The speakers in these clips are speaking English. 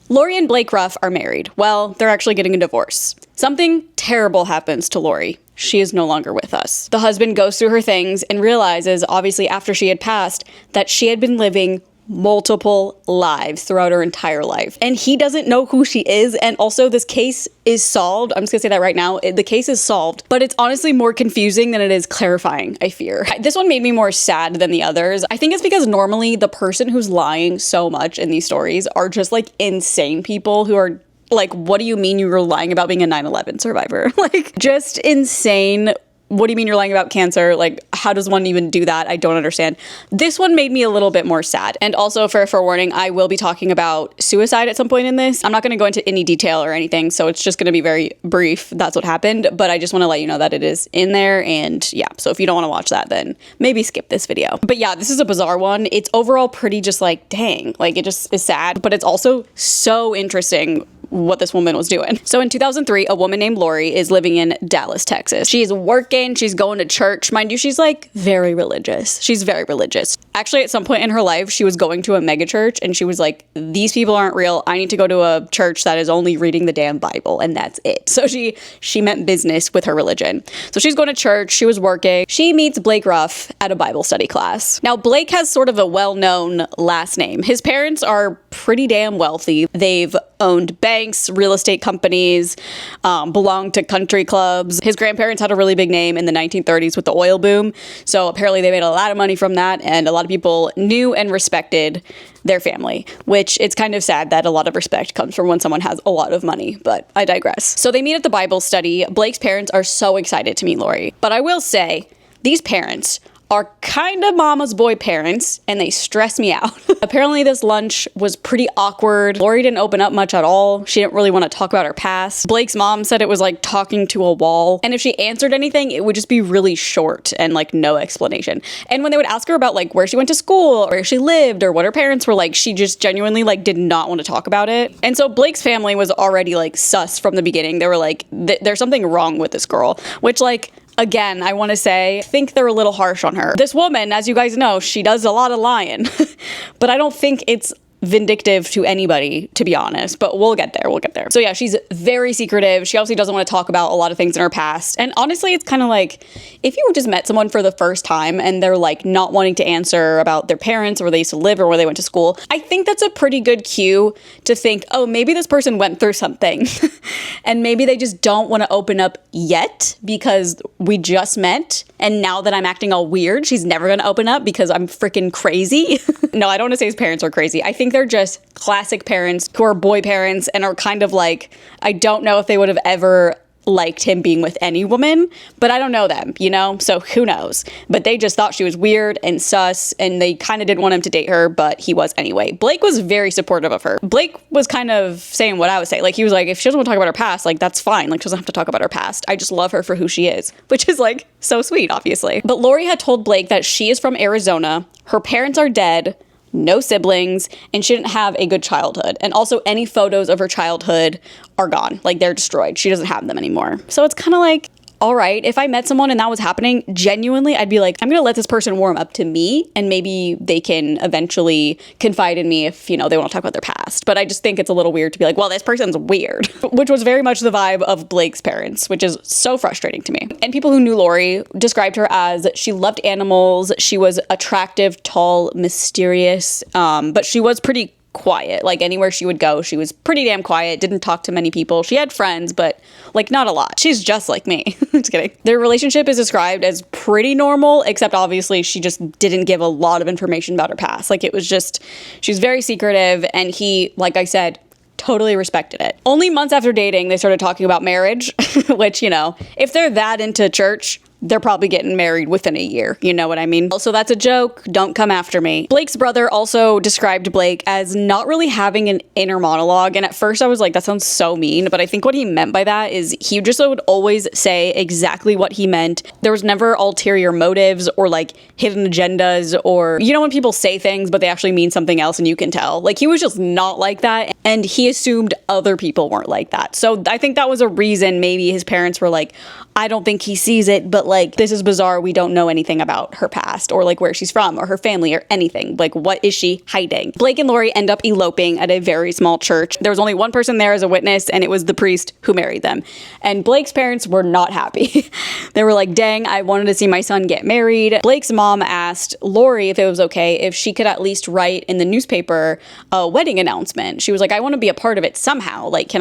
Lori and Blake Ruff are married. Well, they're actually getting a divorce. Something terrible happens to Lori. She is no longer with us. The husband goes through her things and realizes, obviously after she had passed, that she had been living multiple lives throughout her entire life. And he doesn't know who she is. And also this case is solved. I'm just gonna say that right now. The case is solved, but it's honestly more confusing than it is clarifying, I fear. This one made me more sad than the others. I think it's because normally the person who's lying so much in these stories are just like insane people who are like, what do you mean you were lying about being a 9/11 survivor? Like, just insane. What do you mean you're lying about cancer? Like, how does one even do that? I don't understand. This one made me a little bit more sad. And also, for forewarning, I will be talking about suicide at some point in this. I'm not going to go into any detail or anything, so it's just going to be very brief. That's what happened. But I just want to let you know that it is in there. And yeah, so if you don't want to watch that, then maybe skip this video. But yeah, this is a bizarre one. It's overall pretty just like, dang, like it just is sad. But it's also so interesting what this woman was doing. So in 2003, a woman named Lori is living in Dallas, Texas. She's working, she's going to church. Mind you, she's like very religious. She's very religious. Actually, at some point in her life, she was going to a mega church and she was like, these people aren't real. I need to go to a church that is only reading the damn Bible and that's it. So she meant business with her religion. So she's going to church, she was working. She meets Blake Ruff at a Bible study class. Now, Blake has sort of a well-known last name. His parents are pretty damn wealthy. They've owned banks, real estate companies, belonged to country clubs. His grandparents had a really big name in the 1930s with the oil boom. So apparently they made a lot of money from that, and a lot of people knew and respected their family, which it's kind of sad that a lot of respect comes from when someone has a lot of money, but I digress. So they meet at the Bible study. Blake's parents are so excited to meet Lori. But I will say, these parents are kind of mama's boy parents, and they stress me out. Apparently this lunch was pretty awkward. Lori didn't open up much at all. She didn't really want to talk about her past. Blake's mom said it was like talking to a wall, and if she answered anything, it would just be really short and like no explanation. And when they would ask her about like where she went to school or where she lived or what her parents were like, she just genuinely like did not want to talk about it. And so Blake's family was already like sus from the beginning. They were like, there's something wrong with this girl, which like, again, I want to say, I think they're a little harsh on her. This woman, as you guys know, she does a lot of lying, but I don't think it's vindictive to anybody, to be honest, but we'll get there. We'll get there. So yeah, she's very secretive. She obviously doesn't want to talk about a lot of things in her past. And honestly, it's kind of like if you just met someone for the first time and they're like not wanting to answer about their parents or where they used to live or where they went to school, I think that's a pretty good cue to think, oh, maybe this person went through something and maybe they just don't want to open up yet because we just met. And now that I'm acting all weird, she's never going to open up because I'm freaking crazy. No, I don't want to say his parents are crazy. I think they're just classic parents who are boy parents and are kind of like, I don't know if they would have ever liked him being with any woman, but I don't know them, you know? So who knows? But they just thought she was weird and sus, and they kind of didn't want him to date her, but he was anyway. Blake was very supportive of her. Blake was kind of saying what I would say. Like, he was like, if she doesn't want to talk about her past, like, that's fine. Like, she doesn't have to talk about her past. I just love her for who she is, which is like so sweet, obviously. But Lori had told Blake that she is from Arizona, her parents are dead, no siblings, and she didn't have a good childhood. And also any photos of her childhood are gone. Like, they're destroyed. She doesn't have them anymore. So it's kind of like, all right, if I met someone and that was happening, genuinely, I'd be like, I'm going to let this person warm up to me and maybe they can eventually confide in me if, you know, they want to talk about their past. But I just think it's a little weird to be like, well, this person's weird, which was very much the vibe of Blake's parents, which is so frustrating to me. And people who knew Lori described her as she loved animals. She was attractive, tall, mysterious, but she was pretty quiet. Like, anywhere she would go, she was pretty damn quiet, didn't talk to many people. She had friends, but like not a lot. She's just like me. Just kidding. Their relationship is described as pretty normal, except obviously she just didn't give a lot of information about her past. Like, it was just, she was very secretive, and he, like I said, totally respected it. Only months after dating, they started talking about marriage, which, you know, if they're that into church, they're probably getting married within a year. You know what I mean? Also, that's a joke. Don't come after me. Blake's brother also described Blake as not really having an inner monologue. And at first I was like, that sounds so mean. But I think what he meant by that is he just would always say exactly what he meant. There was never ulterior motives or like hidden agendas, or, you know, when people say things, but they actually mean something else and you can tell. Like, he was just not like that. And he assumed other people weren't like that. So I think that was a reason maybe his parents were like, I don't think he sees it, but like, this is bizarre. We don't know anything about her past or like where she's from or her family or anything. Like, what is she hiding? Blake and Lori end up eloping at a very small church. There was only one person there as a witness, and it was the priest who married them. And Blake's parents were not happy. They were like, dang, I wanted to see my son get married. Blake's mom asked Lori if it was okay if she could at least write in the newspaper a wedding announcement. She was like, I want to be a part of it somehow. Like, can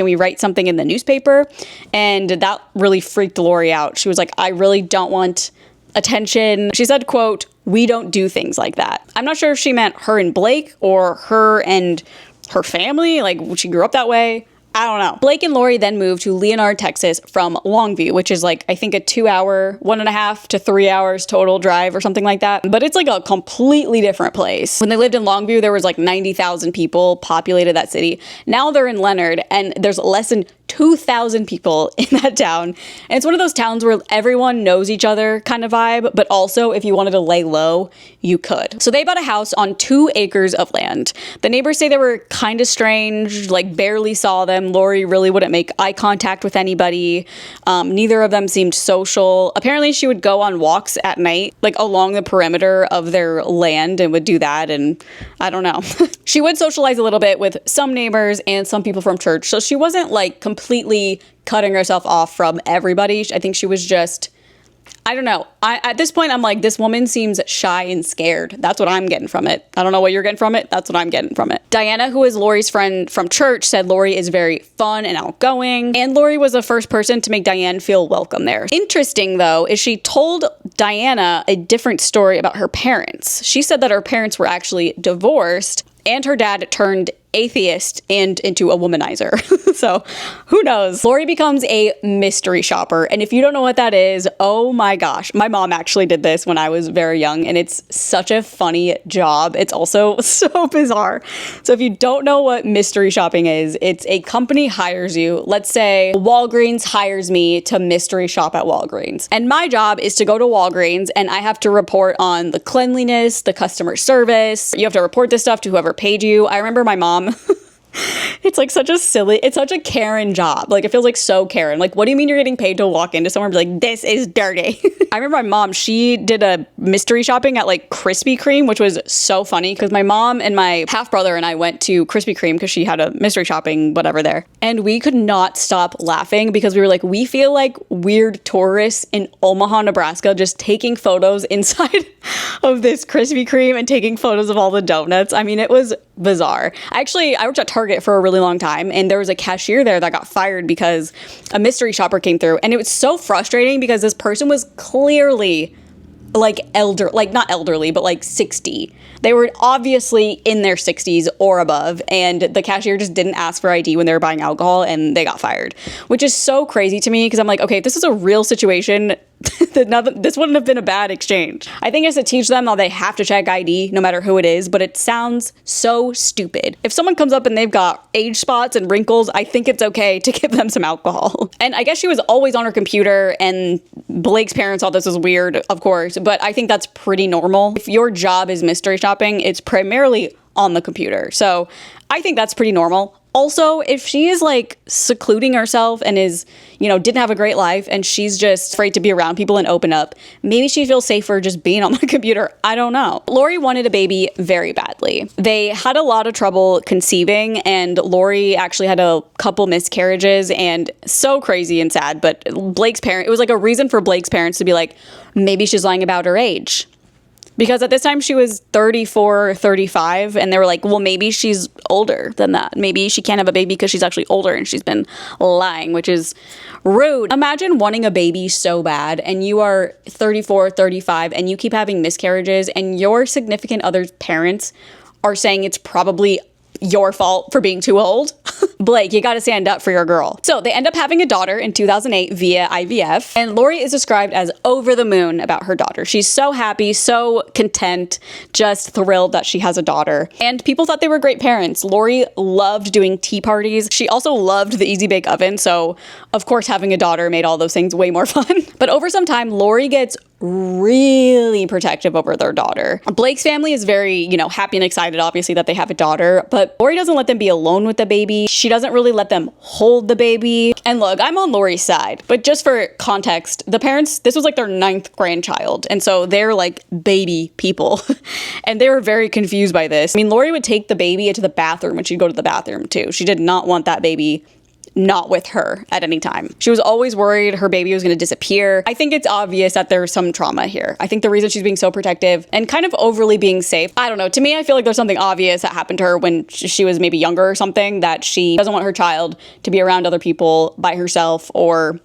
we write something in the newspaper? And that really freaked Lori out. She was like, I really don't want attention. She said, quote, we don't do things like that. I'm not sure if she meant her and Blake or her and her family. Like, she grew up that way. I don't know. Blake and Lori then moved to Leonard, Texas from Longview, which is like, I think a 2-hour, 1.5 to 3 hours total drive or something like that. But it's like a completely different place. When they lived in Longview, there was like 90,000 people populated that city. Now they're in Leonard and there's less than 2,000 people in that town. And it's one of those towns where everyone knows each other kind of vibe, but also if you wanted to lay low, you could. So they bought a house on 2 acres of land. The neighbors say they were kind of strange, like barely saw them. Lori really wouldn't make eye contact with anybody. Neither of them seemed social. Apparently she would go on walks at night, like along the perimeter of their land, and would do that. And I don't know. She would socialize a little bit with some neighbors and some people from church. So she wasn't like completely cutting herself off from everybody. I think she was just, I don't know. At this point, I'm like, this woman seems shy and scared. That's what I'm getting from it. I don't know what you're getting from it. That's what I'm getting from it. Diana, who is Lori's friend from church, said Lori is very fun and outgoing. And Lori was the first person to make Diane feel welcome there. Interesting, though, is she told Diana a different story about her parents. She said that her parents were actually divorced and her dad turned atheist and into a womanizer. So who knows? Lori becomes a mystery shopper. And if you don't know what that is, oh my gosh, my mom actually did this when I was very young and it's such a funny job. It's also so bizarre. So if you don't know what mystery shopping is, it's a company hires you. Let's say Walgreens hires me to mystery shop at Walgreens. And my job is to go to Walgreens and I have to report on the cleanliness, the customer service. You have to report this stuff to whoever paid you. I remember my mom it's like such a Karen job. Like, it feels like so Karen. Like, what do you mean you're getting paid to walk into somewhere and be like, this is dirty? I remember my mom, she did a mystery shopping at like Krispy Kreme, which was so funny because my mom and my half brother and I went to Krispy Kreme because she had a mystery shopping, whatever there. And we could not stop laughing because we were like, we feel like weird tourists in Omaha, Nebraska, just taking photos inside of this Krispy Kreme and taking photos of all the donuts. I mean, it was bizarre. I worked at Target for a really long time and there was a cashier there that got fired because a mystery shopper came through, and it was so frustrating because this person was clearly like not elderly, but like 60. They were obviously in their 60s or above, and the cashier just didn't ask for ID when they were buying alcohol and they got fired, which is so crazy to me because I'm like, okay, if this is a real situation, this wouldn't have been a bad exchange. I think it's to teach them how they have to check ID no matter who it is, but it sounds so stupid. If someone comes up and they've got age spots and wrinkles, I think it's okay to give them some alcohol. And I guess she was always on her computer, and Blake's parents thought this was weird, of course, but I think that's pretty normal. If your job is mystery shopping, it's primarily on the computer. So I think that's pretty normal. Also, if she is like secluding herself and is, didn't have a great life and she's just afraid to be around people and open up, maybe she feels safer just being on the computer. I don't know. Lori wanted a baby very badly. They had a lot of trouble conceiving, and Lori actually had a couple miscarriages, and so crazy and sad. But it was like a reason for Blake's parents to be like, maybe she's lying about her age. Because at this time she was 34, 35, and they were like, well, maybe she's older than that. Maybe she can't have a baby because she's actually older and she's been lying, which is rude. Imagine wanting a baby so bad and you are 34, 35, and you keep having miscarriages, and your significant other's parents are saying it's probably your fault for being too old. Blake, you gotta stand up for your girl. So they end up having a daughter in 2008 via IVF, and Lori is described as over the moon about her daughter. She's so happy, so content, just thrilled that she has a daughter. And people thought they were great parents. Lori loved doing tea parties. She also loved the Easy Bake Oven, so of course having a daughter made all those things way more fun. But over some time, Lori gets really protective over their daughter. Blake's family is very, happy and excited, obviously, that they have a daughter, but Lori doesn't let them be alone with the baby. She doesn't really let them hold the baby. And look, I'm on Lori's side, but just for context, the parents, this was like their 9th grandchild, and so they're like baby people, and they were very confused by this. I mean, Lori would take the baby into the bathroom when she'd go to the bathroom too. She did not want that baby not with her at any time. She was always worried her baby was going to disappear. I think it's obvious that there's some trauma here. I think the reason she's being so protective and kind of overly being safe, I don't know, to me, I feel like there's something obvious that happened to her when she was maybe younger or something, that she doesn't want her child to be around other people by herself, or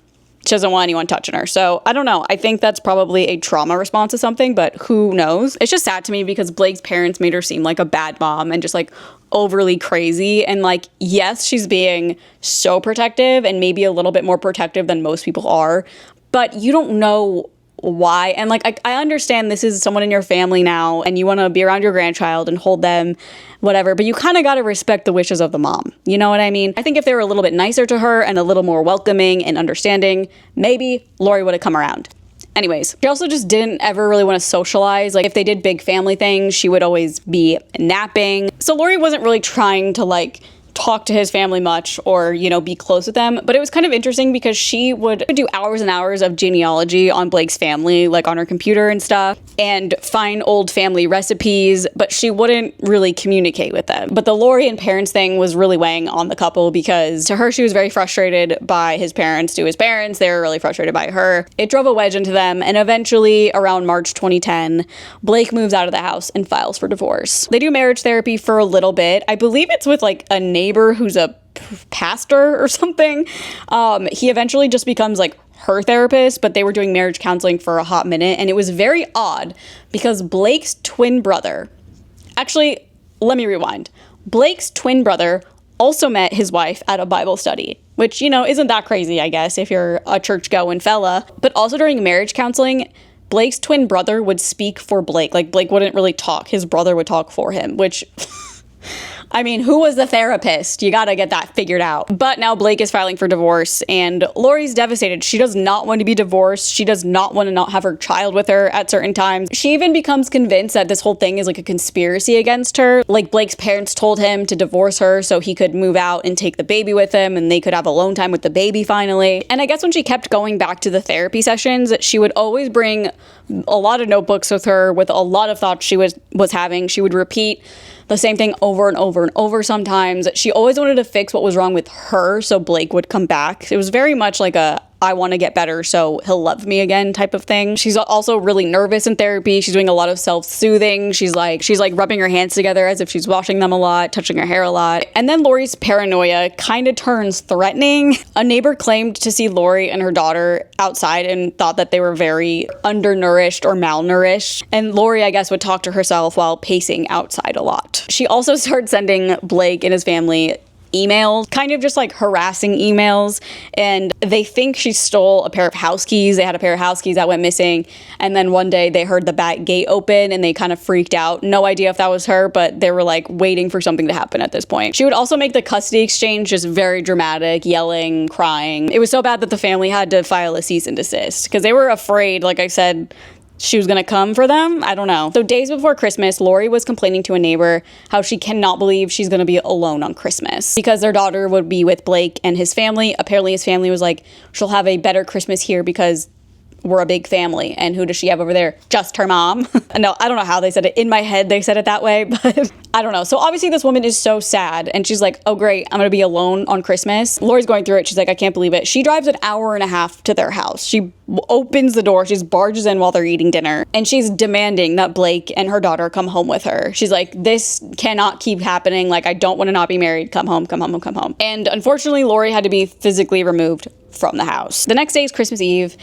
she doesn't want anyone touching her. So I don't know. I think that's probably a trauma response to something, but who knows? It's just sad to me because Blake's parents made her seem like a bad mom and just like overly crazy. And like, yes, she's being so protective and maybe a little bit more protective than most people are, but you don't know why. And like, I understand this is someone in your family now and you want to be around your grandchild and hold them, whatever, but you kind of got to respect the wishes of the mom. You know what I mean? I think if they were a little bit nicer to her and a little more welcoming and understanding, maybe Lori would have come around. Anyways, she also just didn't ever really want to socialize. Like if they did big family things, she would always be napping. So Lori wasn't really trying to like talk to his family much or, be close with them. But it was kind of interesting because she would do hours and hours of genealogy on Blake's family, like on her computer and stuff, and find old family recipes, but she wouldn't really communicate with them. But the Lori and parents thing was really weighing on the couple because to her, she was very frustrated by his parents. To his parents, they were really frustrated by her. It drove a wedge into them. And eventually around March 2010, Blake moves out of the house and files for divorce. They do marriage therapy for a little bit. I believe it's with like a neighbor who's a pastor or something. He eventually just becomes like her therapist, but they were doing marriage counseling for a hot minute. And it was very odd because Blake's twin brother, actually, let me rewind. Blake's twin brother also met his wife at a Bible study, which, isn't that crazy, I guess, if you're a church-going fella. But also during marriage counseling, Blake's twin brother would speak for Blake. Like, Blake wouldn't really talk. His brother would talk for him, which... I mean, who was the therapist? You gotta get that figured out. But now Blake is filing for divorce and Lori's devastated. She does not want to be divorced. She does not want to not have her child with her at certain times. She even becomes convinced that this whole thing is like a conspiracy against her. Like Blake's parents told him to divorce her so he could move out and take the baby with him and they could have alone time with the baby finally. And I guess when she kept going back to the therapy sessions, she would always bring a lot of notebooks with her with a lot of thoughts she was having. She would repeat the same thing over and over and over sometimes. She always wanted to fix what was wrong with her so Blake would come back. It was very much like a I want to get better so he'll love me again type of thing. She's also really nervous in therapy. She's doing a lot of self-soothing. She's like rubbing her hands together as if she's washing them a lot, touching her hair a lot. And then Lori's paranoia kind of turns threatening. A neighbor claimed to see Lori and her daughter outside and thought that they were very undernourished or malnourished. And Lori, I guess, would talk to herself while pacing outside a lot. She also started sending Blake and his family emails, kind of just like harassing emails, and they think she stole a pair of house keys. They had a pair of house keys that went missing, and then one day they heard the back gate open and they kind of freaked out. No idea if that was her, but they were like waiting for something to happen at this point. She would also make the custody exchange just very dramatic, yelling, crying. It was so bad that the family had to file a cease and desist because they were afraid, like I said, she was gonna come for them. I don't know. So days before Christmas, Lori was complaining to a neighbor how she cannot believe she's gonna be alone on Christmas because their daughter would be with Blake and his family. Apparently his family was like, she'll have a better Christmas here because we're a big family. And who does she have over there? Just her mom. No, I don't know how they said it. In my head, they said it that way, but I don't know. So obviously this woman is so sad and she's like, oh great, I'm gonna be alone on Christmas. Lori's going through it. She's like, I can't believe it. She drives an hour and a half to their house. She opens the door. She just barges in while they're eating dinner and she's demanding that Blake and her daughter come home with her. She's like, this cannot keep happening. Like, I don't want to not be married. Come home, come home, come home. And unfortunately, Lori had to be physically removed from the house. The next day is Christmas Eve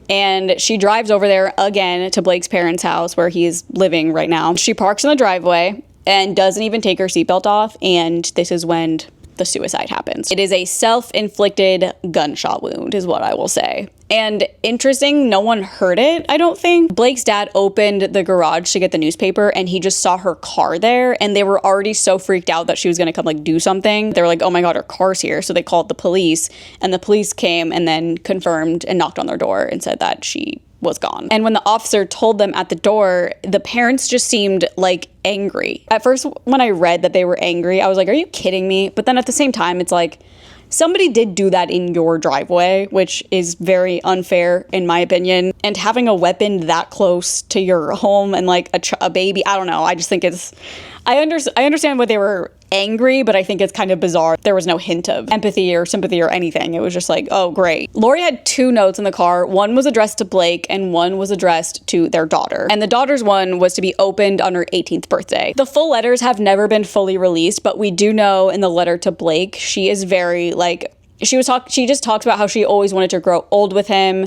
and she drives over there again to Blake's parents' house where he is living right now. She parks in the driveway and doesn't even take her seatbelt off, and this is when the suicide happens. It is a self-inflicted gunshot wound is what I will say. And interesting, no one heard it, I don't think. Blake's dad opened the garage to get the newspaper and he just saw her car there and they were already so freaked out that she was gonna come like do something. They were like, oh my God, her car's here. So they called the police and the police came and then confirmed and knocked on their door and said that she was gone. And when the officer told them at the door, the parents just seemed like angry. At first, when I read that they were angry, I was like, are you kidding me? But then at the same time, it's like, somebody did do that in your driveway, which is very unfair in my opinion. And having a weapon that close to your home and like a baby, I don't know. I just think I understand why they were angry, but I think it's kind of bizarre. There was no hint of empathy or sympathy or anything. It was just like, oh, great. Lori had 2 notes in the car. One was addressed to Blake and one was addressed to their daughter. And the daughter's one was to be opened on her 18th birthday. The full letters have never been fully released, but we do know in the letter to Blake, she is very like, she just talks about how she always wanted to grow old with him.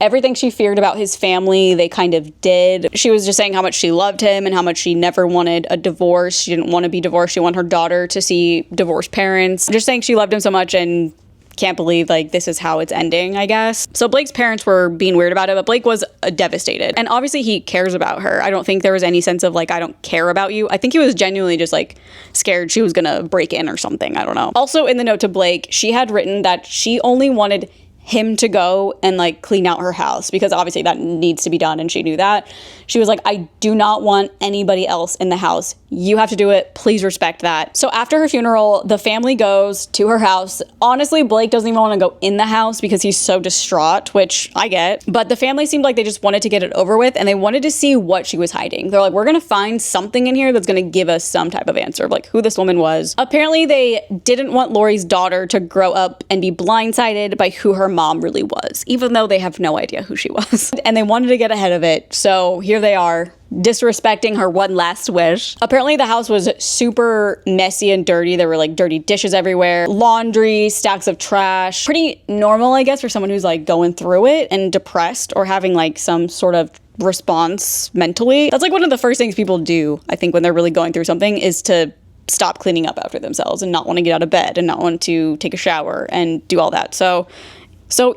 Everything she feared about his family, they kind of did. She was just saying how much she loved him and how much she never wanted a divorce. She didn't want to be divorced. She wanted her daughter to see divorced parents. Just saying she loved him so much and can't believe like this is how it's ending, I guess. So Blake's parents were being weird about it, but Blake was devastated. And obviously he cares about her. I don't think there was any sense of like, I don't care about you. I think he was genuinely just like scared she was gonna break in or something. I don't know. Also in the note to Blake, she had written that she only wanted him to go and like clean out her house because obviously that needs to be done and she knew that. She was like, I do not want anybody else in the house. You have to do it. Please respect that. So after her funeral, the family goes to her house. Honestly, Blake doesn't even want to go in the house because he's so distraught, which I get. But the family seemed like they just wanted to get it over with and they wanted to see what she was hiding. They're like, we're going to find something in here that's going to give us some type of answer of like who this woman was. Apparently they didn't want Lori's daughter to grow up and be blindsided by who her mom really was, even though they have no idea who she was. And they wanted to get ahead of it. So here they are, disrespecting her one last wish. Apparently the house was super messy and dirty. There were like dirty dishes everywhere, laundry, stacks of trash. Pretty normal, I guess, for someone who's like going through it and depressed or having like some sort of response mentally. That's like one of the first things people do, I think, when they're really going through something is to stop cleaning up after themselves and not want to get out of bed and not want to take a shower and do all that. So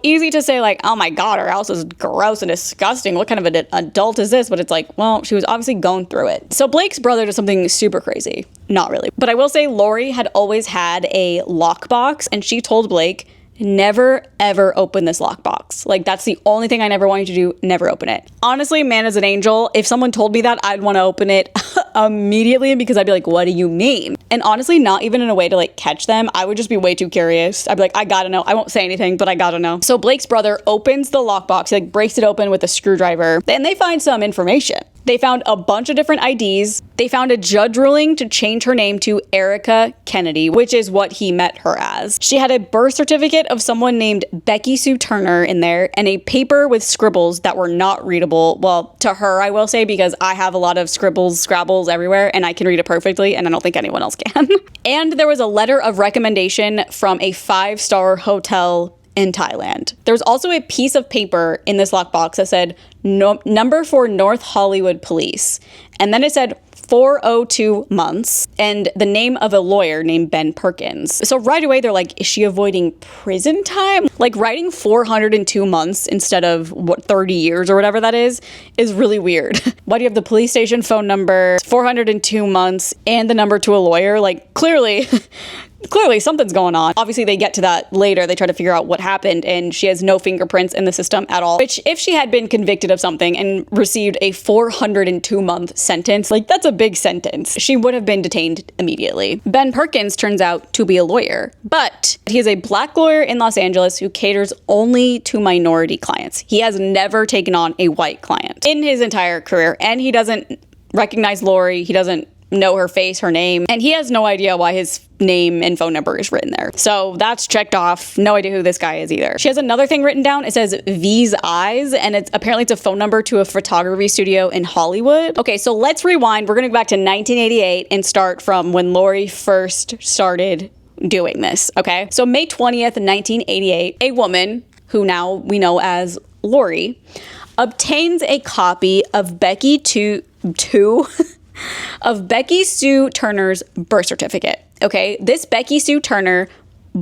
easy to say like, oh my God, our house is gross and disgusting. What kind of an adult is this? But it's like, well, she was obviously going through it. So Blake's brother did something super crazy. Not really. But I will say Lori had always had a lockbox and she told Blake, never ever open this lockbox. Like that's the only thing I never want you to do. Never open it. Honestly, man is an angel. If someone told me that, I'd want to open it immediately because I'd be like, what do you mean? And honestly, not even in a way to like catch them. I would just be way too curious. I'd be like, I gotta know. I won't say anything, but I gotta know. So Blake's brother opens the lockbox, like breaks it open with a screwdriver. Then they find some information. They found a bunch of different IDs. They found a judge ruling to change her name to Erica Kennedy, which is what he met her as. She had a birth certificate of someone named Becky Sue Turner in there and a paper with scribbles that were not readable. Well, to her, I will say, because I have a lot of scrabbles everywhere and I can read it perfectly and I don't think anyone else can. And there was a letter of recommendation from a 5-star hotel in Thailand. There was also a piece of paper in this lockbox that said number for North Hollywood Police. And then it said 402 months and the name of a lawyer named Ben Perkins. So right away they're like, is she avoiding prison time? Like writing 402 months instead of 30 years or whatever that is really weird. Why do you have the police station phone number, 402 months, and the number to a lawyer? Like clearly something's going on. Obviously they get to that later. They try to figure out what happened and she has no fingerprints in the system at all, which if she had been convicted of something and received a 402-month sentence, like that's a big sentence. She would have been detained immediately. Ben Perkins turns out to be a lawyer, but he is a black lawyer in Los Angeles who caters only to minority clients. He has never taken on a white client in his entire career, and he doesn't recognize Lori. He doesn't know her face, her name, and he has no idea why his name and phone number is written there. So that's checked off. No idea who this guy is either. She has another thing written down. It says V's Eyes, and it's a phone number to a photography studio in Hollywood. Okay, so let's rewind. We're gonna go back to 1988 and start from when Lori first started doing this, okay? So May 20th, 1988, a woman who now we know as Lori obtains a copy of Becky Sue Turner's birth certificate. Okay, this Becky Sue Turner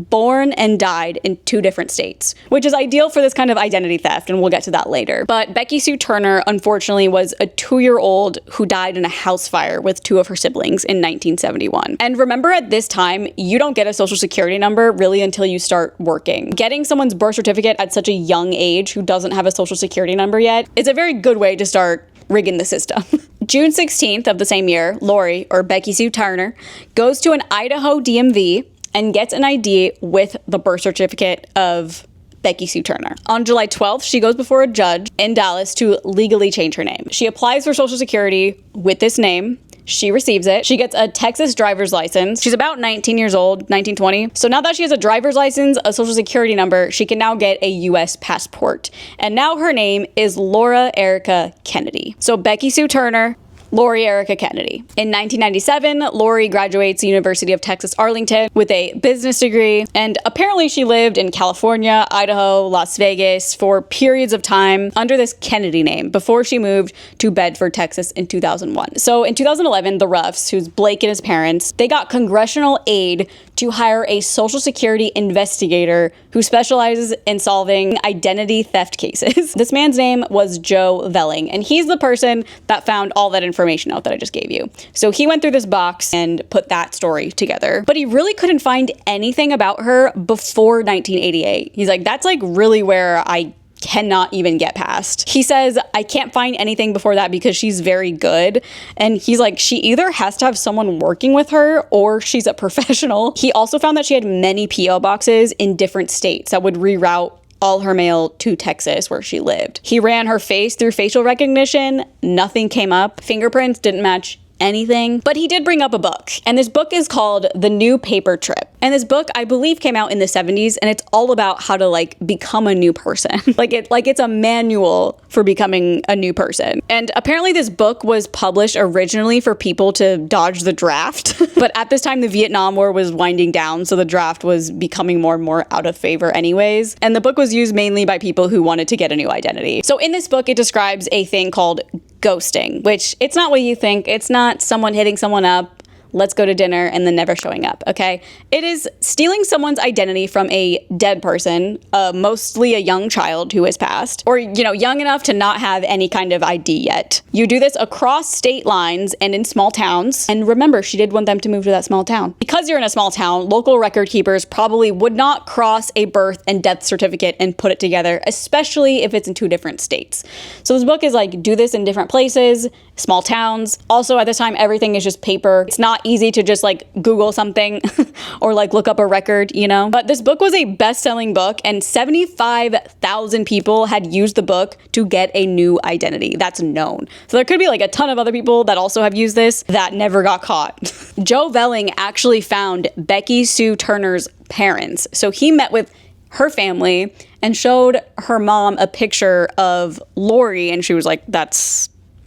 born and died in 2 different states, which is ideal for this kind of identity theft, and we'll get to that later. But Becky Sue Turner, unfortunately, was a 2-year-old who died in a house fire with 2 of her siblings in 1971. And remember, at this time, you don't get a social security number really until you start working. Getting someone's birth certificate at such a young age who doesn't have a social security number yet is a very good way to start rigging the system. June 16th of the same year, Lori, or Becky Sue Turner, goes to an Idaho DMV and gets an ID with the birth certificate of Becky Sue Turner. On July 12th, she goes before a judge in Dallas to legally change her name. She applies for Social Security with this name. She receives it. She gets a Texas driver's license. She's about 19 years old, 19, 20. So now that she has a driver's license, a social security number, she can now get a US passport. And now her name is Laura Erica Kennedy. So Becky Sue Turner, Lori Erica Kennedy. In 1997, Lori graduates the University of Texas Arlington with a business degree, and apparently she lived in California, Idaho, Las Vegas for periods of time under this Kennedy name before she moved to Bedford, Texas in 2001. So in 2011, the Ruffs, who's Blake and his parents, they got congressional aid to hire a Social Security investigator who specializes in solving identity theft cases. This man's name was Joe Velling, and he's the person that found all that information out that I just gave you. So he went through this box and put that story together, but he really couldn't find anything about her before 1988. He's like, that's like really where I cannot even get past. He says, I can't find anything before that because she's very good. And he's like, she either has to have someone working with her or she's a professional. He also found that she had many P.O. boxes in different states that would reroute all her mail to Texas where she lived. He ran her face through facial recognition. Nothing came up. Fingerprints didn't match anything, but he did bring up a book, and this book is called The New Paper Trip. And this book, I believe, came out in the 70s, and it's all about how to like become a new person. it's a manual for becoming a new person. And apparently this book was published originally for people to dodge the draft, but at this time the Vietnam War was winding down, so the draft was becoming more and more out of favor anyways. And the book was used mainly by people who wanted to get a new identity. So in this book, it describes a thing called ghosting, which it's not what you think. It's not someone hitting someone up, let's go to dinner, and then never showing up, okay? It is stealing someone's identity from a dead person, mostly a young child who has passed, or, young enough to not have any kind of ID yet. You do this across state lines and in small towns. And remember, she did want them to move to that small town. Because you're in a small town, local record keepers probably would not cross a birth and death certificate and put it together, especially if it's in 2 different states. So this book is like, do this in different places, small towns. Also, at this time, everything is just paper. It's not easy to just like Google something or like look up a record, But this book was a best-selling book, and 75,000 people had used the book to get a new identity. That's known. So there could be like a ton of other people that also have used this that never got caught. Joe Velling actually found Becky Sue Turner's parents. So he met with her family and showed her mom a picture of Lori, and she was like,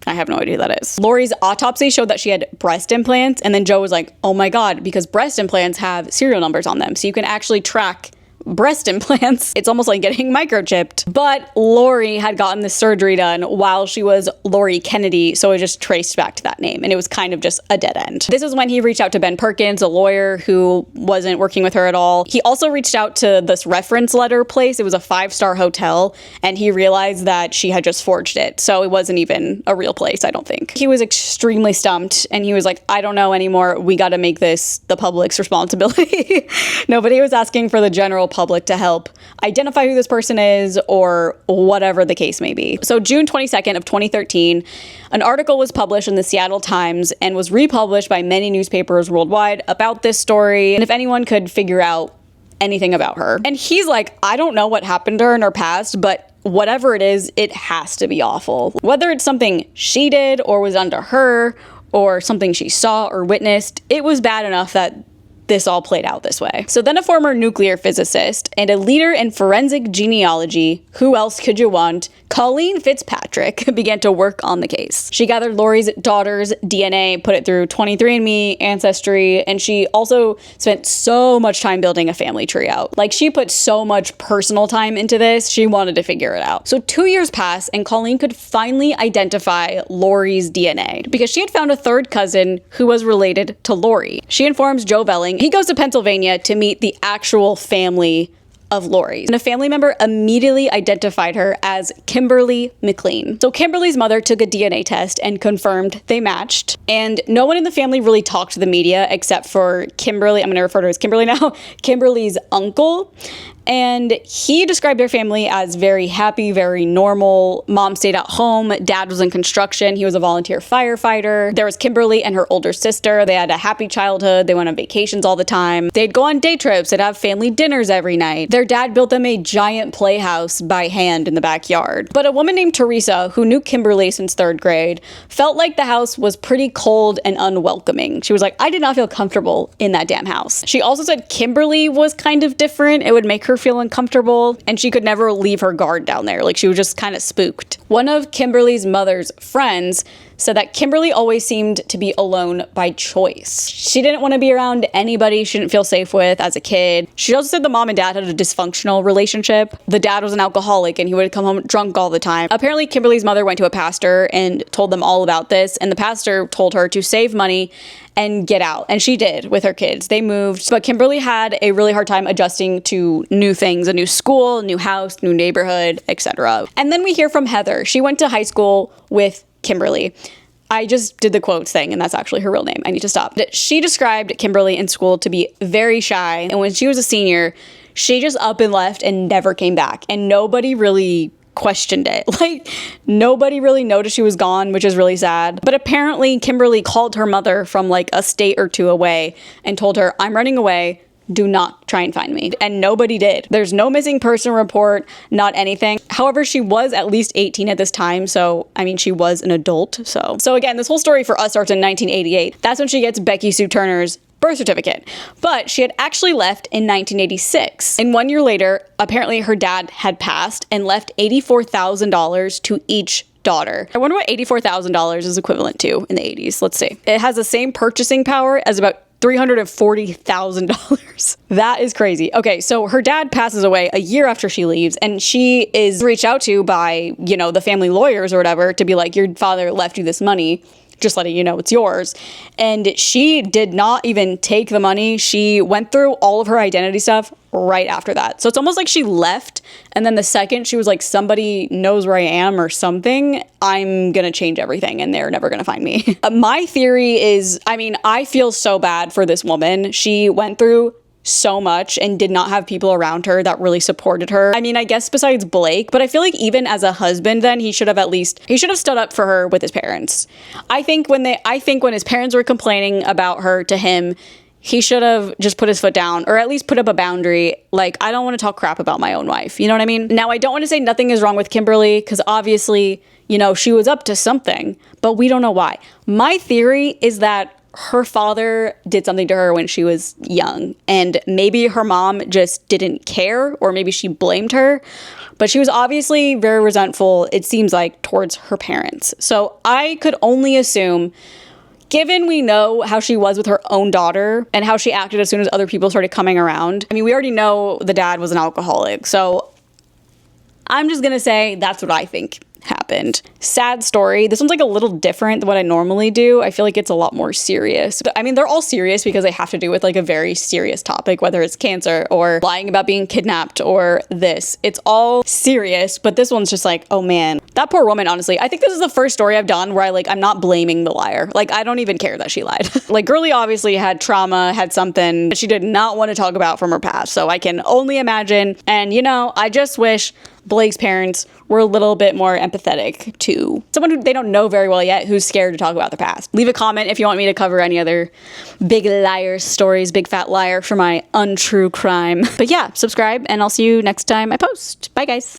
I have no idea who that is. Lori's autopsy showed that she had breast implants, and then Joe was like, oh my God, because breast implants have serial numbers on them. So you can actually track breast implants. It's almost like getting microchipped. But Lori had gotten this surgery done while she was Lori Kennedy, so it just traced back to that name, and it was kind of just a dead end. This is when he reached out to Ben Perkins, a lawyer who wasn't working with her at all. He also reached out to this reference letter place. It was a 5-star hotel, and he realized that she had just forged it, so it wasn't even a real place, I don't think. He was extremely stumped, and he was like, I don't know anymore. We got to make this the public's responsibility. Nobody was asking for the general public to help identify who this person is or whatever the case may be. So June 22nd of 2013, an article was published in the Seattle Times and was republished by many newspapers worldwide about this story, and if anyone could figure out anything about her. And he's like, I don't know what happened to her in her past, but whatever it is, it has to be awful. Whether it's something she did or was done to her or something she saw or witnessed, it was bad enough that this all played out this way. So then a former nuclear physicist and a leader in forensic genealogy, who else could you want, Colleen Fitzpatrick, began to work on the case. She gathered Lori's daughter's DNA, put it through 23andMe, Ancestry, and she also spent so much time building a family tree out. Like, she put so much personal time into this, she wanted to figure it out. So 2 years passed, and Colleen could finally identify Lori's DNA because she had found a third cousin who was related to Lori. She informs Joe Velling he goes to Pennsylvania to meet the actual family of Lori's. And a family member immediately identified her as Kimberly McLean. So Kimberly's mother took a DNA test and confirmed they matched. And no one in the family really talked to the media except for Kimberly, I'm gonna refer to her as Kimberly now, Kimberly's uncle. And he described their family as very happy, very normal. Mom stayed at home. Dad was in construction. He was a volunteer firefighter. There was Kimberly and her older sister. They had a happy childhood. They went on vacations all the time. They'd go on day trips. They'd have family dinners every night. Their dad built them a giant playhouse by hand in the backyard. But a woman named Teresa, who knew Kimberly since 3rd grade, felt like the house was pretty cold and unwelcoming. She was like, I did not feel comfortable in that damn house. She also said Kimberly was kind of different. It would make her feel uncomfortable, and she could never leave her guard down there. Like, she was just kind of spooked. One of Kimberly's mother's friends said that Kimberly always seemed to be alone by choice. She didn't want to be around anybody she didn't feel safe with as a kid. She also said the mom and dad had a dysfunctional relationship. The dad was an alcoholic and he would come home drunk all the time. Apparently, Kimberly's mother went to a pastor and told them all about this, and the pastor told her to save money and get out. And she did with her kids. They moved, but Kimberly had a really hard time adjusting to new things, a new school, new house, new neighborhood, etc. And then we hear from Heather. She went to high school with Kimberly. I just did the quotes thing, and that's actually her real name. I need to stop. She described Kimberly in school to be very shy, and when she was a senior, she just up and left and never came back, and nobody really questioned it. Like, nobody really noticed she was gone, which is really sad. But apparently, Kimberly called her mother from like a state or two away and told her, I'm running away. Do not try and find me. And nobody did. There's no missing person report, not anything. However, she was at least 18 at this time. So, I mean, she was an adult. So again, this whole story for us starts in 1988. That's when she gets Becky Sue Turner's birth certificate. But she had actually left in 1986. And 1 year later, apparently her dad had passed and left $84,000 to each daughter. I wonder what $84,000 is equivalent to in the 80s. Let's see. It has the same purchasing power as about $340,000. That is crazy. Okay, so her dad passes away a year after she leaves, and she is reached out to by, you know, the family lawyers or whatever to be like, your father left you this money, just letting you know it's yours. And she did not even take the money. She went through all of her identity stuff right after that. So it's almost like she left, and then the second she was like, somebody knows where I am or something, I'm gonna change everything and they're never gonna find me. My theory is, I mean, I feel so bad for this woman. She went through so much and did not have people around her that really supported her. I mean, I guess besides Blake, but I feel like even as a husband, then he should have stood up for her with his parents. I think when his parents were complaining about her to him, he should have just put his foot down, or at least put up a boundary. Like, I don't want to talk crap about my own wife. You know what I mean? Now, I don't want to say nothing is wrong with Kimberly, because obviously, you know, she was up to something, but we don't know why. My theory is that her father did something to her when she was young, and maybe her mom just didn't care, or maybe she blamed her, but she was obviously very resentful, it seems like, towards her parents. So I could only assume, given we know how she was with her own daughter and how she acted as soon as other people started coming around. I mean, we already know the dad was an alcoholic, so I'm just gonna say that's what I think happened. Sad story. This one's like a little different than what I normally do. I feel like it's a lot more serious. But I mean, they're all serious because they have to do with like a very serious topic, whether it's cancer or lying about being kidnapped or this. It's all serious, but this one's just like, oh man, that poor woman, honestly. I think this is the first story I've done where I'm not blaming the liar. Like, I don't even care that she lied. Like, girlie obviously had trauma, had something that she did not want to talk about from her past. So I can only imagine. And you know, I just wish Blake's parents were a little bit more empathetic to someone who they don't know very well yet, who's scared to talk about their past. Leave a comment if you want me to cover any other big liar stories, big fat liar for my untrue crime. But yeah, subscribe and I'll see you next time I post. Bye guys.